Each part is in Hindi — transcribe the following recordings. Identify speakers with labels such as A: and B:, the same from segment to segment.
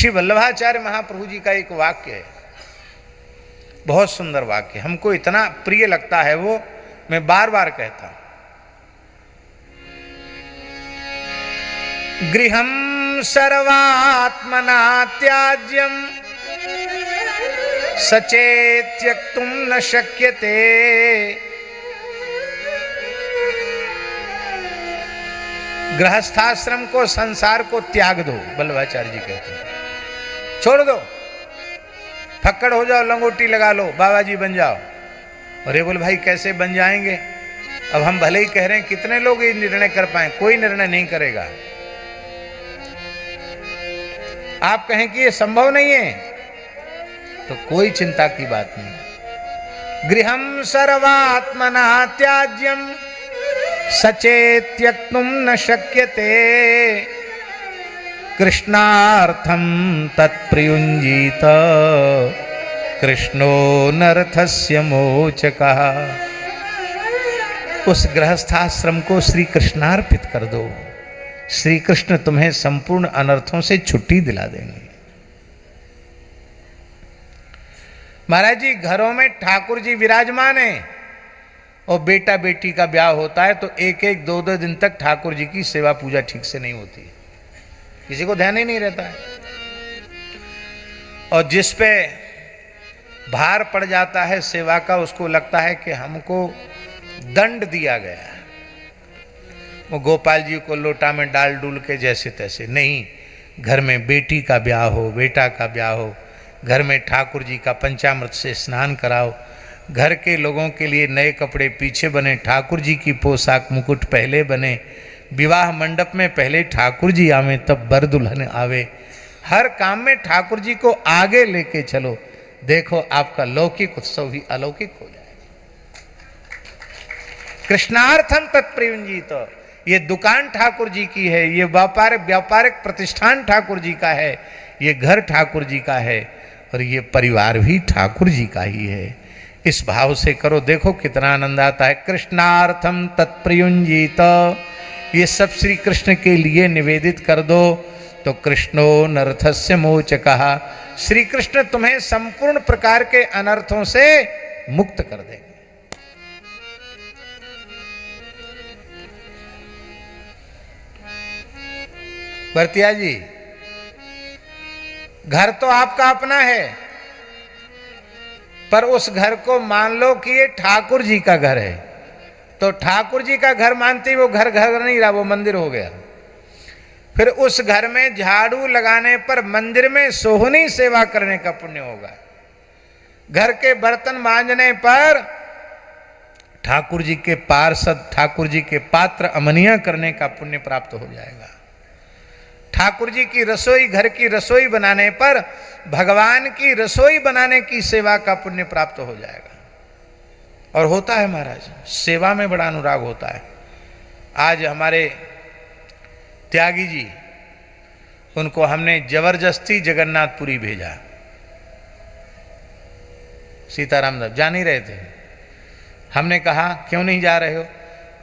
A: श्री वल्लभाचार्य महाप्रभु जी का एक वाक्य है, बहुत सुंदर वाक्य, हमको इतना प्रिय लगता है वो, मैं बार बार कहता हूं। गृहं सर्वात्मना त्याज्यं सचेत त्यक्तुं न शक्यते। गृहस्थाश्रम को, संसार को त्याग दो, वल्लभाचार्य जी कहते हैं, छोड़ दो, फक्कड़ हो जाओ, लंगोटी लगा लो, बाबा जी बन जाओ। अरे बोल भाई कैसे बन जाएंगे? अब हम भले ही कह रहे हैं, कितने लोग ये निर्णय कर पाए? कोई निर्णय नहीं करेगा। आप कहें कि ये संभव नहीं है तो कोई चिंता की बात नहीं। गृहं सर्वात्मना त्याज्यं सचेत त्यक्तुं न शक्यते। कृष्णार्थं तत्प्रयुञ्जीत कृष्णो नर्थस्य मोचकः। उस गृहस्थाश्रम को श्री कृष्णार्पित कर दो, श्री कृष्ण तुम्हें संपूर्ण अनर्थों से छुट्टी दिला देंगे। महाराज जी, घरों में ठाकुर जी विराजमान है और बेटा बेटी का ब्याह होता है तो एक एक दो दो दिन तक ठाकुर जी की सेवा पूजा ठीक से नहीं होती, किसी को ध्यान ही नहीं रहता है। और जिस पे भार पड़ जाता है सेवा का, उसको लगता है कि हमको दंड दिया गया है। वो गोपाल जी को लोटा में डाल डूल के जैसे तैसे नहीं, घर में बेटी का ब्याह हो, बेटा का ब्याह हो, घर में ठाकुर जी का पंचामृत से स्नान कराओ, घर के लोगों के लिए नए कपड़े पीछे बने, ठाकुर जी की पोशाक मुकुट पहले बने, विवाह मंडप में पहले ठाकुर जी आवे तब बर दुल्हन आवे, हर काम में ठाकुर जी को आगे लेके चलो। देखो आपका लौकिक उत्सव भी अलौकिक हो जाए। कृष्णार्थम तत्प्रयुंजीत। ये दुकान ठाकुर जी की है, ये व्यापारिक प्रतिष्ठान ठाकुर जी का है, ये घर ठाकुर जी का है और ये परिवार भी ठाकुर जी का ही है। इस भाव से करो, देखो कितना आनंद आता है। कृष्णार्थम तत्प्रयुंजीत, ये सब श्री कृष्ण के लिए निवेदित कर दो तो कृष्णो नर्थस्य मोचकः, श्री कृष्ण तुम्हें संपूर्ण प्रकार के अनर्थों से मुक्त कर देंगे। भरतिया जी, घर तो आपका अपना है, पर उस घर को मान लो कि ये ठाकुर जी का घर है, तो ठाकुर जी का घर मानते ही वो घर घर नहीं रहा, वो मंदिर हो गया। फिर उस घर में झाड़ू लगाने पर मंदिर में सोहनी सेवा करने का पुण्य होगा, घर के बर्तन मांजने पर ठाकुर जी के पार्षद, ठाकुर जी के पात्र अमनिया करने का पुण्य प्राप्त हो जाएगा। ठाकुर जी की रसोई, घर की रसोई बनाने पर भगवान की रसोई बनाने की सेवा का पुण्य प्राप्त हो जाएगा। और होता है महाराज, सेवा में बड़ा अनुराग होता है। आज हमारे त्यागी जी, उनको हमने जबरदस्ती जगन्नाथपुरी भेजा। सीताराम दास जा नहीं रहे थे, हमने कहा क्यों नहीं जा रहे हो?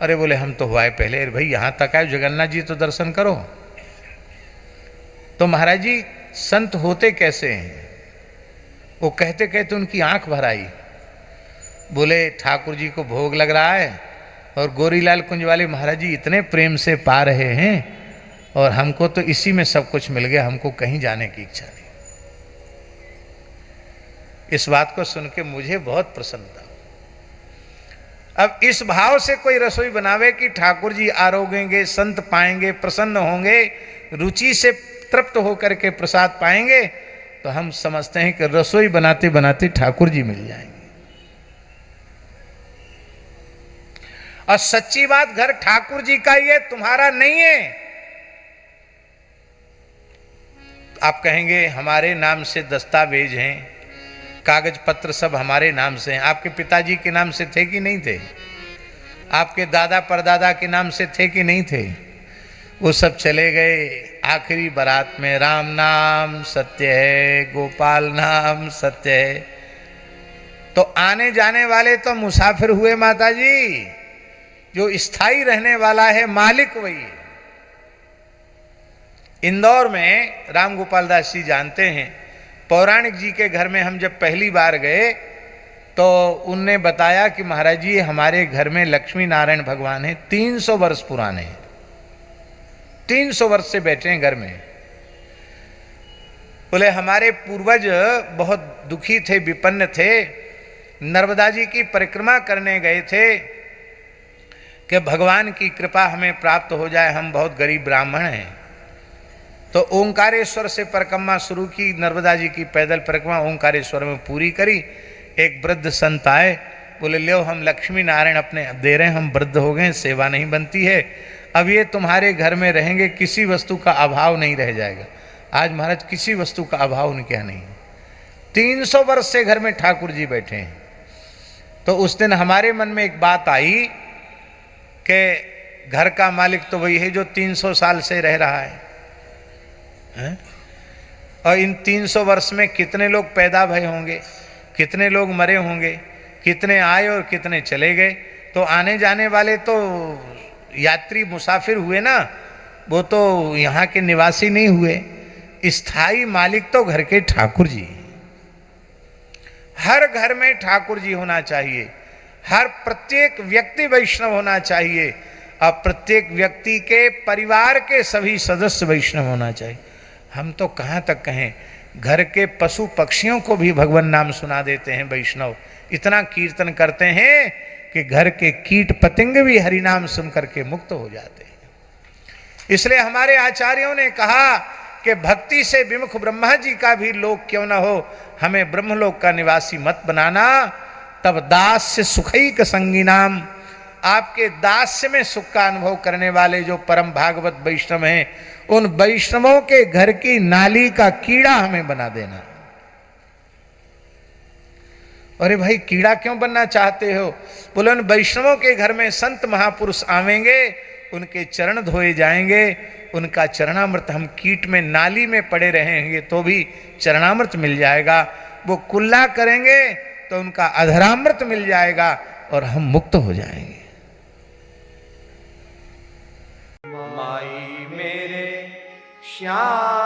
A: अरे बोले हम तो हुआ है पहले। अरे भाई यहाँ तक आए, जगन्नाथ जी तो दर्शन करो। तो महाराज जी संत होते कैसे हैं? वो कहते कहते उनकी आंख भर आई। बोले ठाकुर जी को भोग लग रहा है और गोरीलाल कुंज वाले महाराज जी इतने प्रेम से पा रहे हैं और हमको तो इसी में सब कुछ मिल गया, हमको कहीं जाने की इच्छा नहीं। इस बात को सुन के मुझे बहुत प्रसन्नता। अब इस भाव से कोई रसोई बनावे कि ठाकुर जी आरोगेंगे, संत पाएंगे, प्रसन्न होंगे, रुचि से तृप्त होकर के प्रसाद पाएंगे, तो हम समझते हैं कि रसोई बनाते बनाते ठाकुर जी मिल जाएंगे। और सच्ची बात, घर ठाकुर जी का ही है, तुम्हारा नहीं है। आप कहेंगे हमारे नाम से दस्तावेज हैं, कागज पत्र सब हमारे नाम से हैं। आपके पिताजी के नाम से थे कि नहीं थे? आपके दादा परदादा के नाम से थे कि नहीं थे? वो सब चले गए। आखिरी बारात में राम नाम सत्य है, गोपाल नाम सत्य है। तो आने जाने वाले तो मुसाफिर हुए माता जी, जो स्थायी रहने वाला है मालिक वही है। इंदौर में राम गोपाल दास जी जानते हैं, पौराणिक जी के घर में हम जब पहली बार गए तो उनने बताया कि महाराज जी हमारे घर में लक्ष्मी नारायण भगवान हैं, 300 वर्ष पुराने हैं, 300 वर्ष से बैठे हैं घर में। बोले हमारे पूर्वज बहुत दुखी थे, विपन्न थे, नर्मदा जी की परिक्रमा करने गए थे कि भगवान की कृपा हमें प्राप्त हो जाए, हम बहुत गरीब ब्राह्मण हैं। तो ओंकारेश्वर से परिक्रमा शुरू की, नर्मदा जी की पैदल परिक्रमा ओंकारेश्वर में पूरी करी। एक वृद्ध संत आए, बोले लो हम लक्ष्मी नारायण अपने दे रहे हैं, हम वृद्ध हो गए, सेवा नहीं बनती है, अब ये तुम्हारे घर में रहेंगे, किसी वस्तु का अभाव नहीं रह जाएगा। आज महाराज किसी वस्तु का अभाव नहीं, क्या नहीं, 300 वर्ष से घर में ठाकुर जी बैठे हैं। तो उस दिन हमारे मन में एक बात आई कि घर का मालिक तो वही है जो 300 साल से रह रहा है? और इन 300 वर्ष में कितने लोग पैदा भय होंगे, कितने लोग मरे होंगे, कितने आए और कितने चले गए। तो आने जाने वाले तो यात्री मुसाफिर हुए ना, वो तो यहाँ के निवासी नहीं हुए। स्थायी मालिक तो घर के ठाकुर जी। हर घर में ठाकुर जी होना चाहिए, हर प्रत्येक व्यक्ति वैष्णव होना चाहिए, और प्रत्येक व्यक्ति के परिवार के सभी सदस्य वैष्णव होना चाहिए। हम तो कहाँ तक कहें, घर के पशु पक्षियों को भी भगवान नाम सुना देते हैं वैष्णव, इतना कीर्तन करते हैं कि घर के कीट पतंग भी हरि नाम सुन करके मुक्त हो जाते हैं। इसलिए हमारे आचार्यों ने कहा कि भक्ति से विमुख ब्रह्मा जी का भी लोक क्यों न हो, हमें ब्रह्मलोक का निवासी मत बनाना। तब दास्य सुखैक संगी नाम, आपके दास्य में सुख का अनुभव करने वाले जो परम भागवत वैष्णव हैं, उन वैष्णवों के घर की नाली का कीड़ा हमें बना देना। अरे भाई कीड़ा क्यों बनना चाहते हो? बोले उन वैष्णवों के घर में संत महापुरुष आवेंगे, उनके चरण धोए जाएंगे, उनका चरणामृत, हम कीट में नाली में पड़े रहेंगे तो भी चरणामृत मिल जाएगा, वो कुल्ला करेंगे तो उनका अधरामृत मिल जाएगा और हम मुक्त हो जाएंगे।
B: माई मेरे श्याम